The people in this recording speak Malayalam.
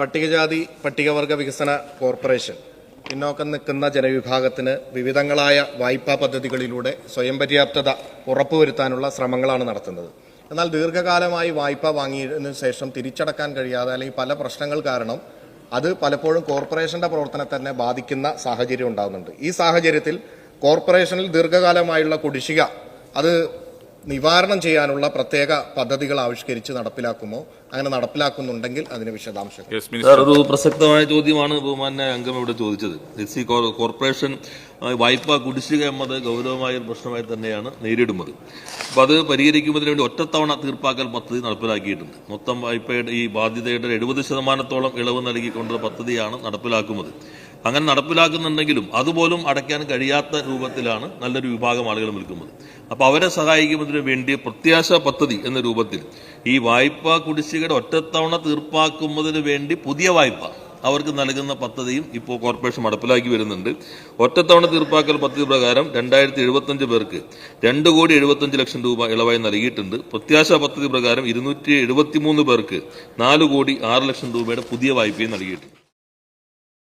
പട്ടികജാതി പട്ടികവർഗ വികസന കോർപ്പറേഷൻ പിന്നോക്കം നിൽക്കുന്ന ജനവിഭാഗത്തിന് വിവിധങ്ങളായ വായ്പാ പദ്ധതികളിലൂടെ സ്വയം പര്യാപ്തത ഉറപ്പുവരുത്താനുള്ള ശ്രമങ്ങളാണ് നടത്തുന്നത്. എന്നാൽ ദീർഘകാലമായി വായ്പ വാങ്ങിയതിനു ശേഷം തിരിച്ചടക്കാൻ കഴിയാതെ അല്ലെങ്കിൽ പല പ്രശ്നങ്ങൾ കാരണം അത് പലപ്പോഴും കോർപ്പറേഷന്റെ പ്രവർത്തനത്തെ തന്നെ ബാധിക്കുന്ന സാഹചര്യം ഉണ്ടാകുന്നുണ്ട്. ഈ സാഹചര്യത്തിൽ കോർപ്പറേഷനിൽ ദീർഘകാലമായുള്ള കുടിശ്ശിക അത് നിവാരണം ചെയ്യാനുള്ള പ്രത്യേക പദ്ധതികൾ ആവിഷ്കരിച്ച് നടപ്പിലാക്കുമോ? അങ്ങനെ നടപ്പിലാക്കുന്നുണ്ടെങ്കിൽ അതിന് വിശദാംശങ്ങൾ. ഒരു പ്രസക്തമായ ചോദ്യമാണ് ബഹുമാന്യ അംഗം ഇവിടെ ചോദിച്ചത്. ഈ കോർപ്പറേഷൻ വായ്പാ കുടിശ്ശിക എന്നത് ഗൗരവമായ ഒരു പ്രശ്നമായി തന്നെയാണ് നേരിടുന്നത്. അപ്പോൾ അത് പരിഹരിക്കുന്നതിന് വേണ്ടി ഒറ്റത്തവണ തീർപ്പാക്കൽ പദ്ധതി നടപ്പിലാക്കിയിട്ടുണ്ട്. മൊത്തം വായ്പയുടെ ഈ ബാധ്യതയുടെ 70% ഇളവ് നൽകിക്കൊണ്ടുള്ള പദ്ധതിയാണ് നടപ്പിലാക്കുന്നത്. അങ്ങനെ നടപ്പിലാക്കുന്നുണ്ടെങ്കിലും അതുപോലും അടയ്ക്കാൻ കഴിയാത്ത രൂപത്തിലാണ് നല്ലൊരു വിഭാഗം ആളുകൾ നിൽക്കുന്നത്. അപ്പോൾ അവരെ സഹായിക്കുന്നതിന് വേണ്ടി പ്രത്യാശ പദ്ധതി എന്ന രൂപത്തിൽ ഈ വായ്പാ കുടിശ്ശികയുടെ ഒറ്റത്തവണ തീർപ്പാക്കുന്നതിന് വേണ്ടി പുതിയ വായ്പ അവർക്ക് നൽകുന്ന പദ്ധതിയും ഇപ്പോൾ കോർപ്പറേഷൻ നടപ്പിലാക്കി വരുന്നുണ്ട്. ഒറ്റത്തവണ തീർപ്പാക്കൽ പദ്ധതി പ്രകാരം 2075 പേർക്ക് 2,75,00,000 രൂപ ഇളവായി നൽകിയിട്ടുണ്ട്. പ്രത്യാശ പദ്ധതി പ്രകാരം 273 പേർക്ക് 4,06,00,000 രൂപയുടെ പുതിയ വായ്പയും നൽകിയിട്ടുണ്ട്.